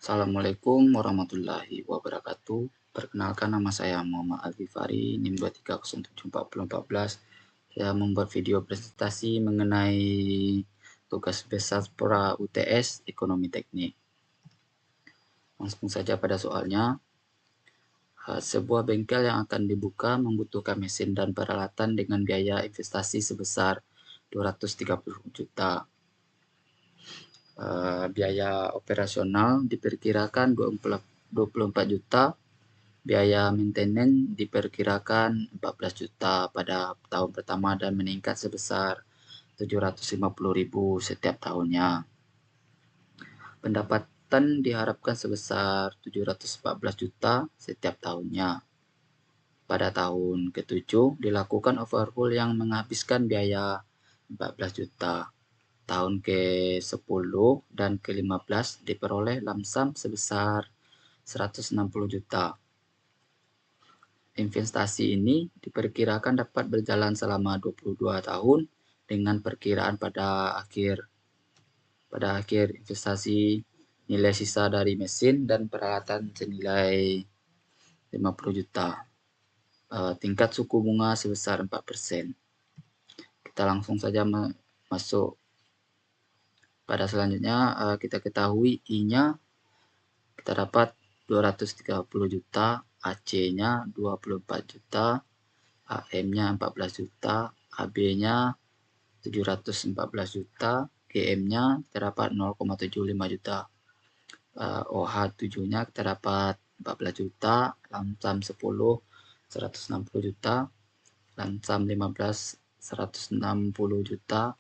Assalamualaikum warahmatullahi wabarakatuh. Perkenalkan, nama saya Muhammad Al-Ghifari, NIM 2307414. Saya membuat video presentasi mengenai tugas besar pra UTS Ekonomi Teknik. Langsung saja pada soalnya. Sebuah bengkel yang akan dibuka membutuhkan mesin dan peralatan dengan biaya investasi sebesar 230 juta. Biaya operasional diperkirakan 24 juta, biaya maintenance diperkirakan 14 juta pada tahun pertama dan meningkat sebesar 750.000 setiap tahunnya. Pendapatan diharapkan sebesar 714 juta setiap tahunnya. Pada tahun ke-7 dilakukan overhaul yang menghabiskan biaya 14 juta. Tahun ke-10 dan ke-15 diperoleh lamsam sebesar 160 juta. Investasi ini diperkirakan dapat berjalan selama 22 tahun dengan perkiraan pada akhir investasi nilai sisa dari mesin dan peralatan senilai 50 juta. Tingkat suku bunga sebesar 4%. Kita langsung saja masuk pada selanjutnya. Kita ketahui I-nya kita dapat 230 juta, AC-nya 24 juta, AM-nya 14 juta, AB-nya 714 juta, GM-nya terdapat 0,75 juta. OH7-nya terdapat 14 juta, lamsam 10 160 juta, lamsam 15 160 juta,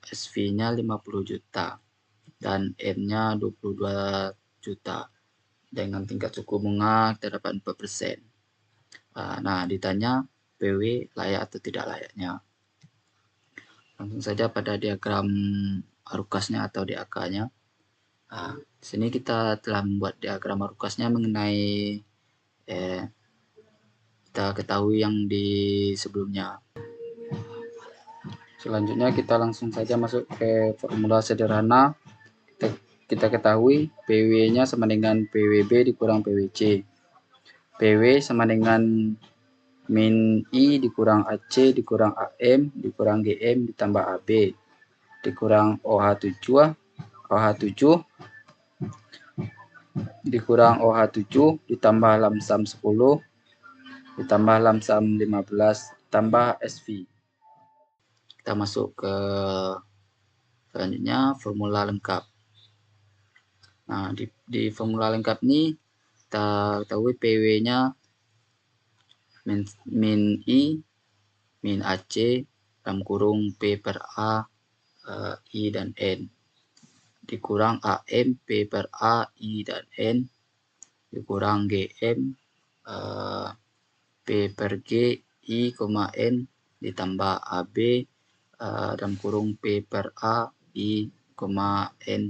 SV-nya 50 juta, dan M-nya 22 juta. Dengan tingkat suku bunga terdapat 4%. Nah, ditanya PW layak atau tidak layaknya. Langsung saja pada diagram arukasnya atau DAK-nya. Di sini kita telah membuat diagram arukasnya mengenai kita ketahui yang di sebelumnya. Selanjutnya kita langsung saja masuk ke formula sederhana. Kita ketahui PW-nya sama dengan PWB dikurang PWC. PW sama dengan min I dikurang AC dikurang AM dikurang GM ditambah AB dikurang OH7 dikurang OH7 ditambah lamsam 10 ditambah lamsam 15 ditambah SV. Kita masuk ke selanjutnya formula lengkap. Nah, di formula lengkap ini kita ketahui PW-nya min I min AC dalam kurung P per A I dan N dikurang AM P per A I dan N dikurang GM P per G I, N ditambah AB dalam kurung P per A I, N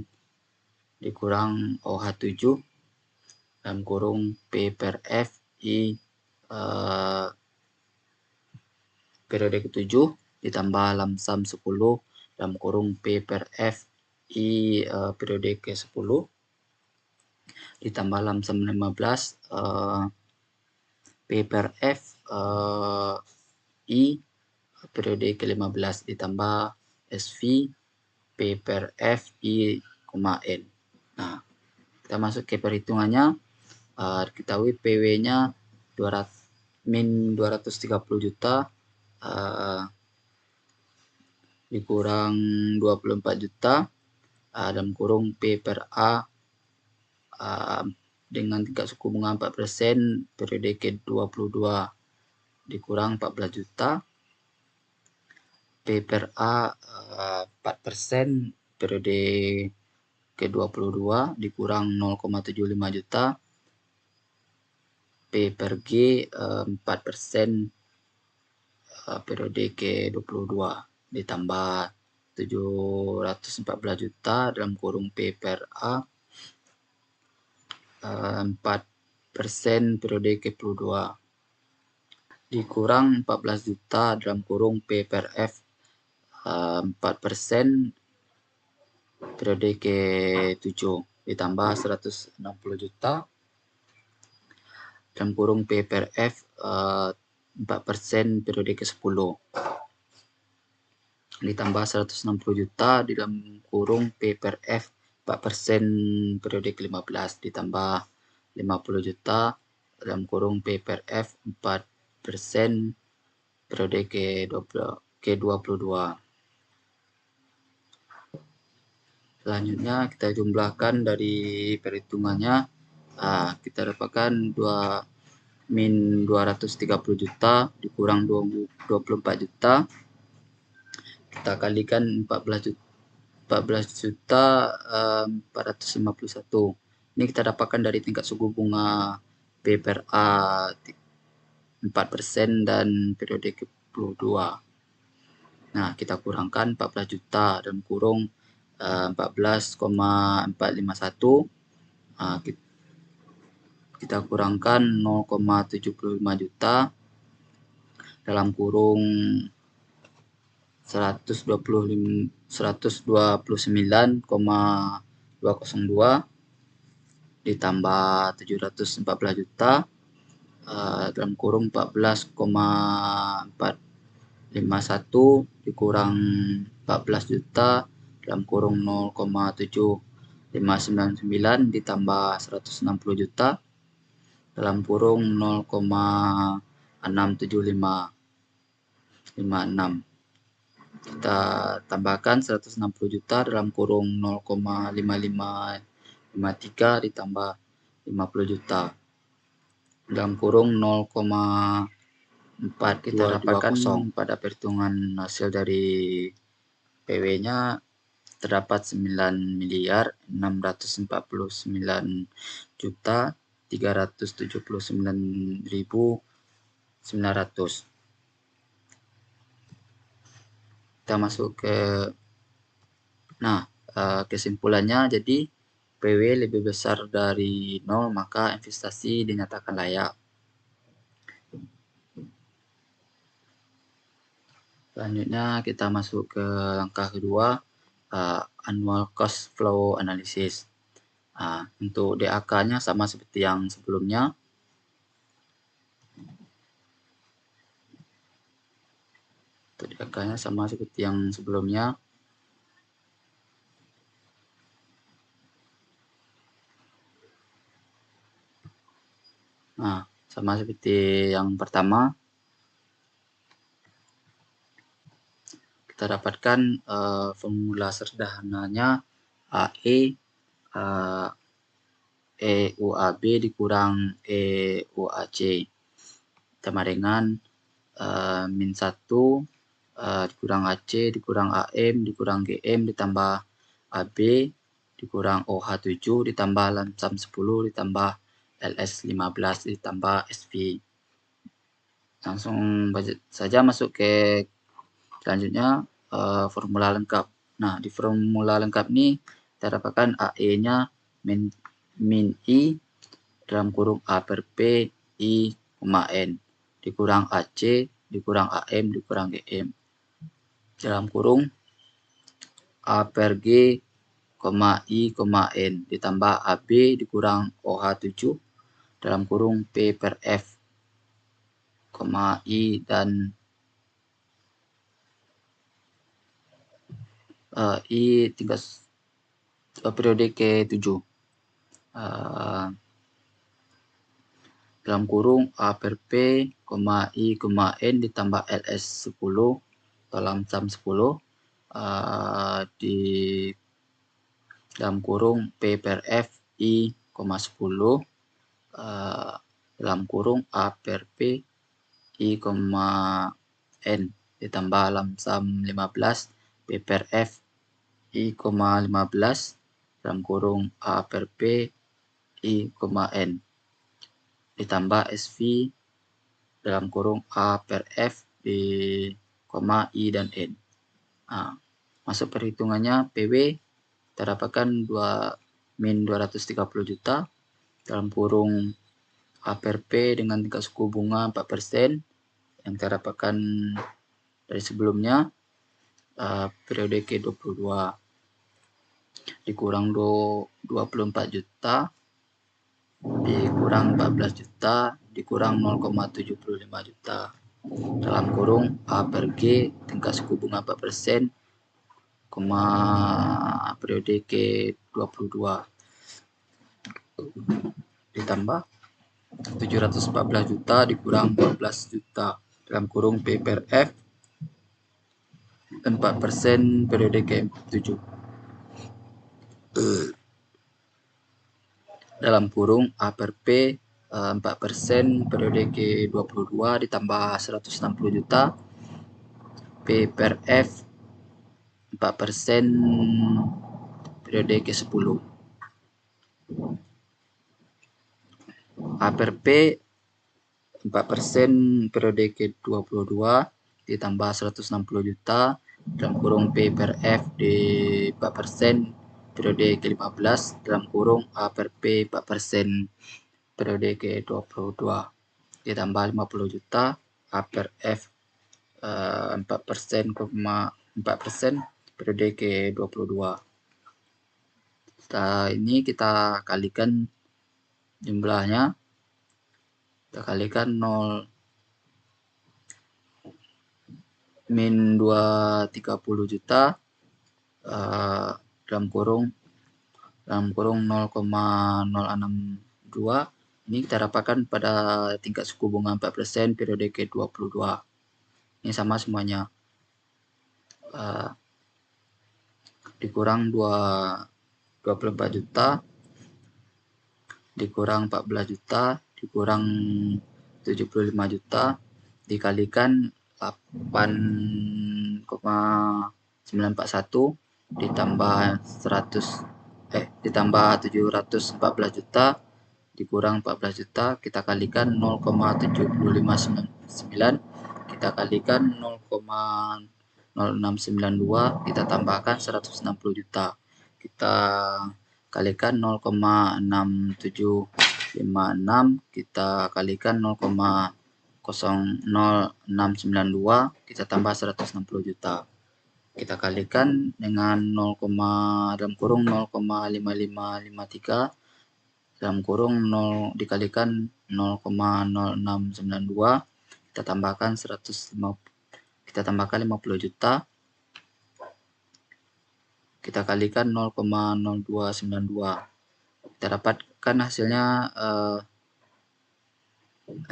dikurang OH7 dalam kurung P per F I periode ke-7 ditambah lamsam 10 dalam kurung P per F I periode ke-10 ditambah lamsam 15 P per F I periode ke-15 ditambah SV P per F I, N. Nah, kita masuk ke perhitungannya. Diketahui PW-nya min 230 juta dikurang 24 juta dalam kurung P per A dengan tingkat suku bunga 4% periode ke-22 dikurang 14 juta, P per A 4% periode ke-22 dikurang 0,75 juta, P per G 4% periode ke-22 ditambah 714 juta dalam kurung P per A 4% periode ke-22 dikurang 14 juta dalam kurung P per F 4% periode ke-7 ditambah 160 juta dalam kurung P per F 4% periode ke-10 ditambah 160 juta di dalam kurung P per F 4% periode ke-15 ditambah 50 juta dalam kurung P per F 4% periode ke-22. Selanjutnya kita jumlahkan dari perhitungannya. Kita dapatkan 230 juta dikurang 24 juta. Kita kalikan 14 juta 451. Ini kita dapatkan dari tingkat suku bunga P per A 4% dan periode ke-22. Nah, kita kurangkan 14 juta dalam kurung 14,451. Kita kurangkan 0,75 juta dalam kurung 129,202 ditambah 714 juta dalam kurung 14,451 dikurang 14 juta dalam kurung 0,7599 ditambah 160 juta dalam kurung 0,67556. Kita tambahkan 160 juta dalam kurung 0,5553 ditambah 50 juta dalam kurung 0,4. Kita dapatkan pada perhitungan hasil dari PW-nya terdapat 9.379.379.900. Kita masuk ke kesimpulannya. Jadi PW lebih besar dari 0, maka investasi dinyatakan layak. Selanjutnya kita masuk ke langkah kedua, annual cost flow analysis. Untuk DAK-nya sama seperti yang sebelumnya. Untuk DAK-nya sama seperti yang sebelumnya. Sama seperti yang pertama. Kita dapatkan formula sederhananya AE EUAB dikurang EUAC sama dengan min 1 dikurang AC dikurang AM dikurang GM ditambah AB dikurang OH7 ditambah lamsam 10 ditambah LS 15 ditambah SV. Langsung saja masuk ke selanjutnya formula lengkap. Nah, di formula lengkap ini kita dapatkan AE-nya min I dalam kurung A per P I, N dikurang AC dikurang AM dikurang GM dalam kurung A per G, I, N ditambah AB dikurang OH7 dalam kurung P per F, I dan I tingkat periode ke-7 dalam kurung A per P, I, N ditambah LS 10 dalam sum 10 di dalam kurung P per F, I, 10 dalam kurung A per P, I, N ditambah lamsam 15 P per F, I, 15 dalam kurung A per P, I, N ditambah SV dalam kurung A per F, I dan N. Masuk perhitungannya PW kita dapatkan min 230 juta dalam kurung A per P dengan tingkat suku bunga 4% yang kita dapatkan dari sebelumnya periode ke-22. dikurang 24 juta dikurang 14 juta dikurang 0,75 juta dalam kurung A per G tingkat suku bunga 4%, periode ke-22 ditambah 714 juta dikurang 14 juta dalam kurung P per F 4% periode ke-7 dalam kurung A per P 4% periode ke-22 ditambah 160 juta P per F 4% periode ke-10 A per P 4% periode ke-22 ditambah 160 juta dalam kurung P per F di 4% periode ke-15 dalam kurung A per P 4% periode ke-22 ditambah 50 juta A per F 4% periode ke-22. Setelah ini kita kalikan jumlahnya, kita kalikan 0 min 230 juta dalam kurung 0,062 ini kita dapatkan pada tingkat suku bunga 4% periode ke-22. Ini sama semuanya, dikurang 24 juta dikurang 14 juta dikurang 75 juta dikalikan 8,941 ditambah 714 juta dikurang 14 juta kita kalikan 0,7599 kita kalikan 0,0692 kita tambahkan 160 juta kita kalikan 0,6756 kita kalikan 0,0692 kita tambah 160 juta kita kalikan dengan 0, dalam kurung 0,5553 dalam kurung 0 dikalikan 0,0692 kita tambahkan 50 juta kita kalikan 0,0292 kita dapatkan hasilnya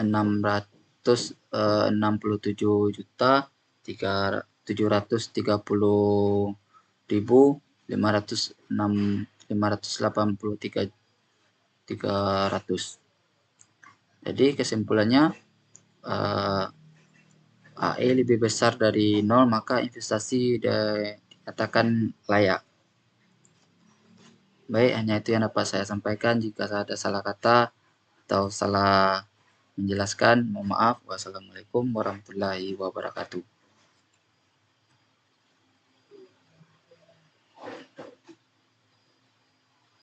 667 juta 730.583.300. Jadi kesimpulannya AE lebih besar dari 0 maka investasi dikatakan layak. Baik, hanya itu yang dapat saya sampaikan. Jika ada salah kata atau salah menjelaskan, mohon maaf. Wassalamualaikum warahmatullahi wabarakatuh.